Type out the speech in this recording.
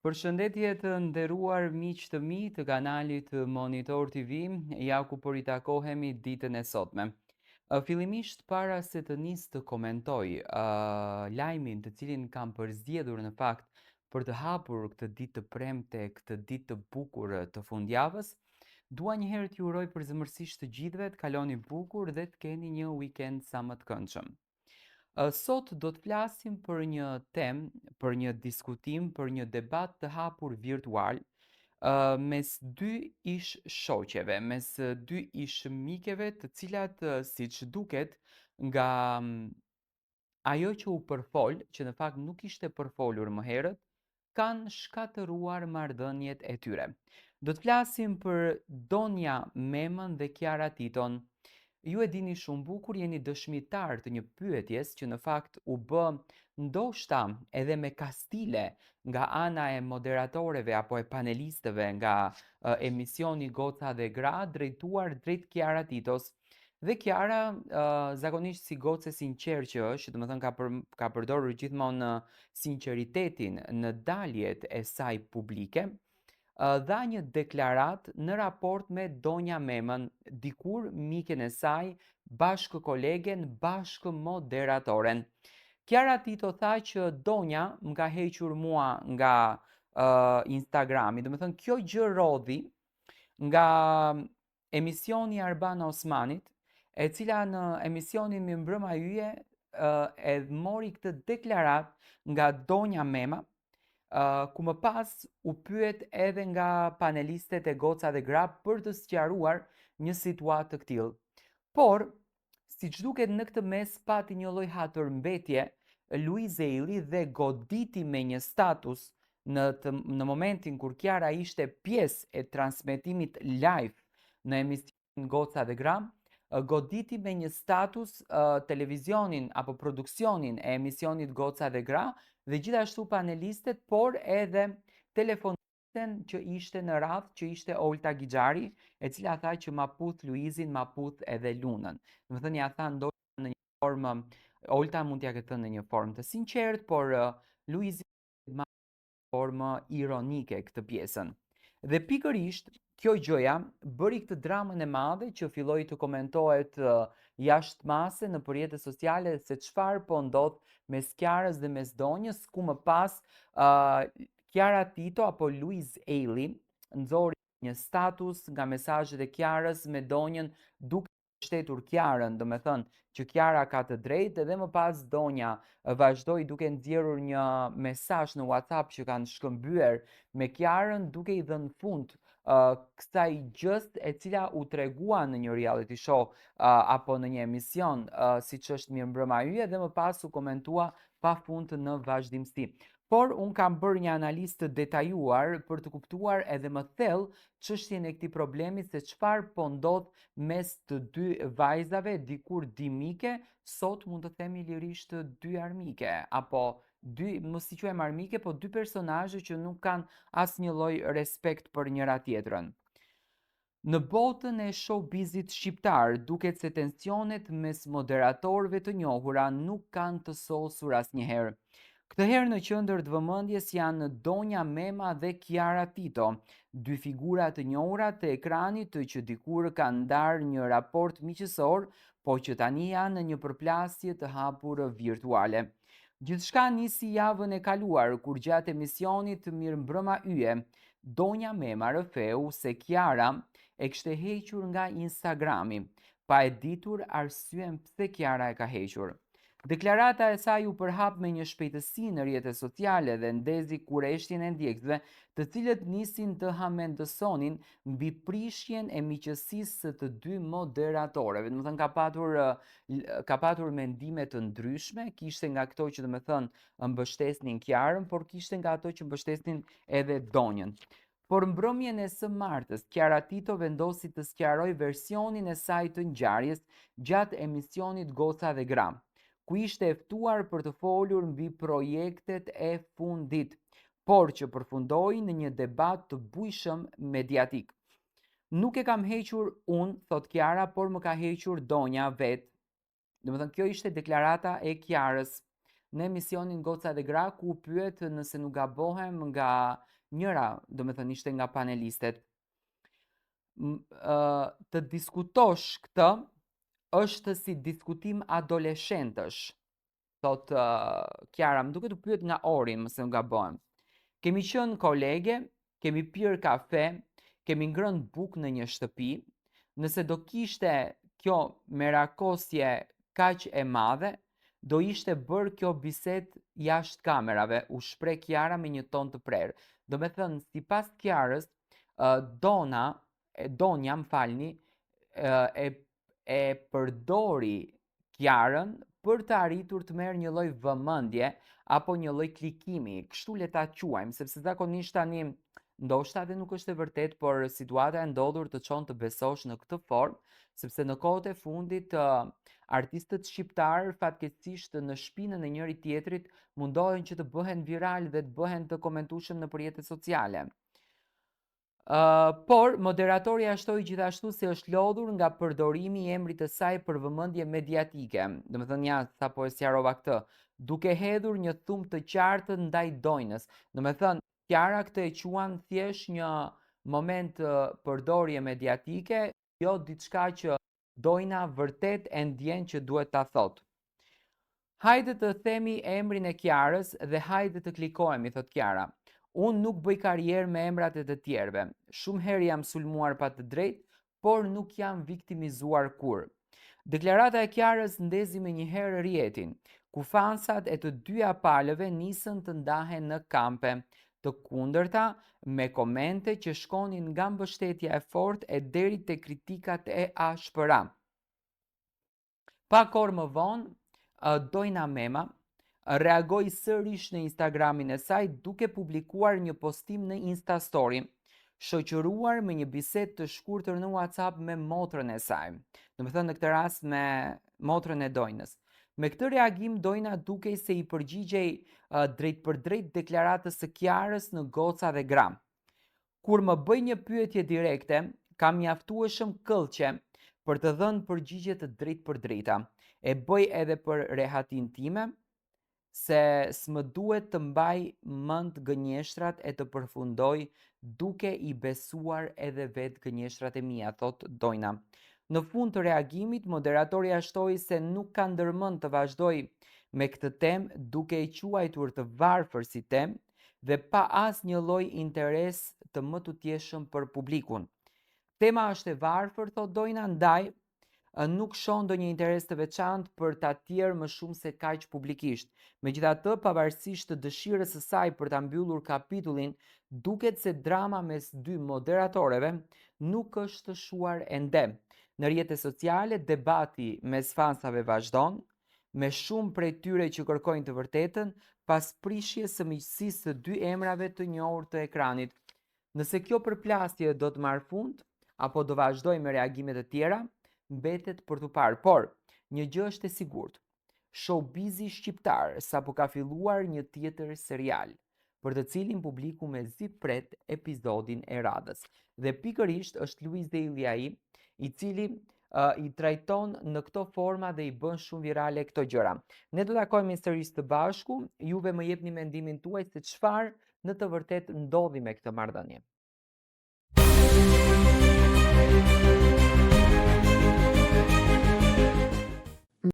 Përshëndetje të nderuar miq të mi të kanalit Monitor TV, ja ku po ritakohemi ditën e sotme. Fillimisht para se të nis të komentoj lajmin të cilin kam përzgjedhur në fakt për të hapur këtë ditë të premte, këtë ditë të bukur të fundjavës, dua një herë t'ju uroj përzemërsisht të gjithëve të kaloni bukur dhe të keni një weekend sa më të këndshëm. Sot do të flasim për një temë, për një diskutim, për një debat të hapur virtual mes dy ish shoqeve, mes dy ish mikeve të cilat, siç duket nga ajo që u përfol, që në fakt nuk ishte përfolur më herët, kanë shkatëruar marrëdhëniet e tyre. Do të flasim për Donja Memën dhe Kiara Titon. Ju e dini shumë bukur, jeni dëshmitar të një pyetjes që në fakt u bë ndoshta edhe me kastile nga ana e moderatoreve apo e panelistëve nga emisioni Goca dhe Gra drejtuar drejt Kiara Titos. Dhe Kiara, zakonisht si goce sinqer që është, domethënë ka përdorur gjithmonë sinqeritetin në daljet e saj publike, dha një deklarat në raport me Donja Memën, dikur miken e saj, bashkë kolegen, bashkë moderatoren. Kiara Tito tha që Donja më ka hequr mua nga Instagrami, do me thënë kjo gjë rodhi nga emisioni Arbana Osmanit, e cila në emisionin Mi mbrëma yje e mori këtë deklarat nga Donja Mema, ku më pas u pyet edhe nga panelistet e Goca dhe Gra për të sqaruar një situatë të këtillë. Por, siç duket në këtë mes pati një lloj hatërmbetje Luiz Eili dhe goditi me një status në momentin kur Kiara ishte pjesë e transmetimit live në emisionin Goca dhe Gra, goditi me një status televizionin apo produksionin e emisionit Goca dhe Gra dhe gjithashtu panelistet, por edhe telefonisten që ishte në radhë, që ishte Olta Gixhari, e cila tha që ma puth Luizin, ma puth edhe Lunën. Më thënë ja tha ndoshta në një formë, Olta mund t'ja ketë thënë në një formë të sinqert, por Luizi ma formë ironike këtë pjesën. Dhe pikërisht, kjo gjëja bëri këtë dramën e madhe që filloi të komentohet jashtë mase në rrjetet sociale se çfarë po ndodh mes Kiarës dhe mes Donjës, ku më pas Kiara Tito apo Luiz Eili nxori një status nga mesazhet e Kiarës me Donjën duke shtetur Kiarën, do me thënë që Kiara ka të drejtë, dhe më pas Donja vazhdoi duke nxjerrur një mesazh në WhatsApp që kanë shkëmbyer me Kiarën duke i dhënë fund kësaj gjës e cila u tregua në një reality show apo në një emision siç është Mirëmbrëma yje, dhe më pas u komentua pafund në vazhdimsi. Por unë kam bërë një analizë të detajuar për të kuptuar edhe më thellë çështjen e këtij problemi, se çfarë po ndodh mes të dy vajzave, dikur dimike, sot mund të themi lirisht dy armike, apo dy, mos i quajmë armike, po dy personazhe që nuk kanë asnjë lloj respekt për njëra tjetrën. Në botën e showbizit shqiptar, duket se tensionet mes moderatorëve të njohura nuk kanë të sosur asnjëherë. Këtë herë në qendër të vëmendjes janë Donja Mema dhe Kiara Tito, dy figura të njohura të ekranit që dikur kanë ndarë një raport miqësor, po që tani janë në një përplasje të hapur virtuale. Gjithçka nisi javën e kaluar, kur gjatë emisionit Mirëmbrëma yje, Donja Mema rrëfeu se Kiara e kishte hequr nga Instagrami, pa e ditur arsyen pse Kiara e ka hequr. Deklarata e saj u përhap me një shpejtësi në rrjetet sociale dhe ndezi kurreshtjen e ndjekësve, të cilët nisin të hamendësonin mbi prishjen e miqësisë së të dy moderatorëve. Do të thënë ka patur mendime të ndryshme, kishte nga ato që mbështesnin Kiarën, por kishte nga ato që mbështesnin edhe Donjën. Por mbrëmjen e së martës, Kiara Tito vendosi të sqarojë versionin e saj të ngjarjes gjatë emisionit Goca dhe Gra, ku ishte e ftuar për të folur mbi projektet e fundit, por që përfundoi në një debat të bujshëm mediatik. Nuk e kam hequr unë, thot Kiara, por më ka hequr Donja vetë. Domethënë kjo ishte deklarata e Kiarës në emisionin Goca dhe Gra, ku pyet, nëse nuk gabohem, nga njëra, domethënë ishte nga panelistet, të diskutosh këtë është si diskutim adoleshentësh, thot Kiara, më duket u pyet nga Orin, mëse nuk gabojmë. Kemi qenë kolege, kemi pirë kafe, kemi ngrënë bukë në një shtëpi, nëse do kishte kjo merakosje kaq e madhe, do ishte bërë kjo bisedë jashtë kamerave, u shpreh Kiara me një ton të prerë. Do me thënë, sipas Kiarës, Donja, më falni, e përdori Kiarën për të arritur të merë një lloj vëmendje apo një lloj klikimi, kështu le ta quajmë, sepse zakonisht tani ndoshta edhe nuk është e vërtet, por situata e ndodhur të çon të besosh në këtë formë, sepse në kohët e fundit artistët shqiptar fatkeqësisht në shpinën e njëri tjetrit mundohen që të bëhen viral dhe të bëhen të komentueshëm në rrjetet sociale. Por moderatori ashtoi gjithashtu se është lodhur nga përdorimi i emrit të saj për vëmendje mediatike. Domethënë ja sapo e sqarova këtë, duke hedhur një thumë të qartë ndaj Dojnës. Domethënë Kiara këtë e quan thjesht një moment përdorje mediatike, jo diçka që Dojna vërtet e ndjen që duhet ta thotë. Hajde të themi emrin e Kiarës dhe hajde të klikohemi, thot Kiara. Unë nuk bëj karrierë me emrat e të tjerëve. Shumë herë jam sulmuar pa të drejtë, por nuk jam viktimizuar kur. Deklarata e Kiarës ndezi me një herë rrjetin, ku fansat e të dyja palëve nisën të ndahen në kampe, të kundërta me komente që shkonin nga mbështetja e fortë e deri te kritikat e ashpëra. Pa kohë më vonë, Dojna Mema reagoi sërish në Instagramin e saj duke publikuar një postim në Instastory, shoqëruar me një bisedë të shkurtër në WhatsApp me motrën e saj. Domethënë në këtë rast me motrën e Dojnës. Me këtë reagim Dojna dukej se i përgjigjej drejt për drejt deklaratës së Kiarës në goca dhe gram. Kur më bëj një pyetje direkte, kam mjaftueshëm këllqe për të dhënë përgjigje të drejt për drejta. E bëj edhe për rehatin time, se s'më duhet të mbaj mend gënjeshtrat e të përfundoj duke i besuar edhe vetë gënjeshtrat e mia, thot Dojna. Në fund të reagimit, moderatori ashtoi se nuk ka ndërmend të vazhdoj me këtë temë duke i quajtur të varfër si temë dhe pa asnjë lloj interes të më tutjeshëm për publikun. Tema është e varfër, thot Dojna, ndaj nuk shon ndonjë interes të veçantë për ta tjerë më shumë se kaq publikisht. Megjithatë, pavarësisht të dëshirës së saj për ta mbyllur kapitullin, duket se drama mes dy moderatoreve nuk është të shuar ende. Në rrjetet sociale, debati mes fansave vazhdon, me shumë prej tyre që kërkojnë të vërtetën, pas prishjes së miqësisë të dy emrave të njohur të ekranit. Nëse kjo përplasje do të marrë fund, apo do vazhdoj me reagime të tjera, mbetet për të parë, por një gjë është e sigurt. Showbizi shqiptar sapo ka filluar një tjetër serial, për të cilin publiku me zi pret episodin e radhës. Dhe pikërisht është Luiz Deli ai, i cili i trajton në këto forma dhe i bën shumë virale këto gjëra. Ne do takojmë sërish të bashku, juve më jepni mendimin tuaj se çfarë në të vërtetë ndodhi me këtë marrëdhënie.